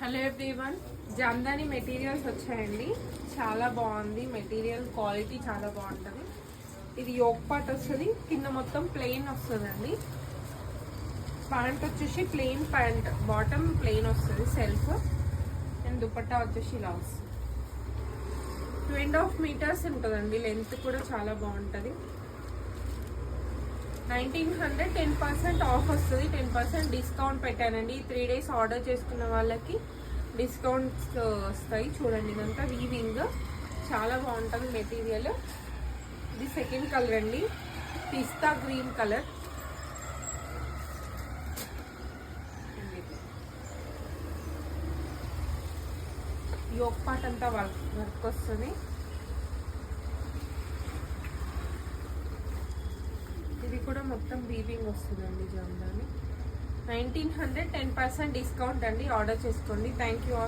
Hello everyone, Jamdani materials వచ్చాయండి. చాలా బాగుంది మెటీరియల్, క్వాలిటీ చాలా బాగుంటుంది. ఇది యోక్ పార్ట్ వస్తుంది, కింద మొత్తం ప్లెయిన్ వస్తుందండి. ప్యాంట్ వచ్చేసి ప్లెయిన్ ప్యాంట్, బాటమ్ ప్లెయిన్ వస్తుంది సెల్ఫ్. అండ్ దుపట్టా వచ్చేసి ఇలా వస్తుంది. 2.5 meters ఉంటుందండి లెంత్, కూడా చాలా బాగుంటుంది. 1900 10% ఆఫ్ వస్తుంది. 10% డిస్కౌంట్ పెట్టానండి. 3 days ఆర్డర్ చేసుకున్న వాళ్ళకి డిస్కౌంట్స్ వస్తాయి. చూడండి, ఇదంతా వీవింగ్, చాలా బాగుంటుంది మెటీరియల్. ఇది సెకండ్ కలర్ అండి, పిస్తా గ్రీన్ కలర్. యోక్ పార్ట్ అంతా వర్క్ వస్తుంది. ఇది కూడా మొత్తం వీవింగ్ వస్తుందండి జామ్దాని. 1900 10% డిస్కౌంట్ అండి. ఆర్డర్ చేసుకోండి. Thank you all.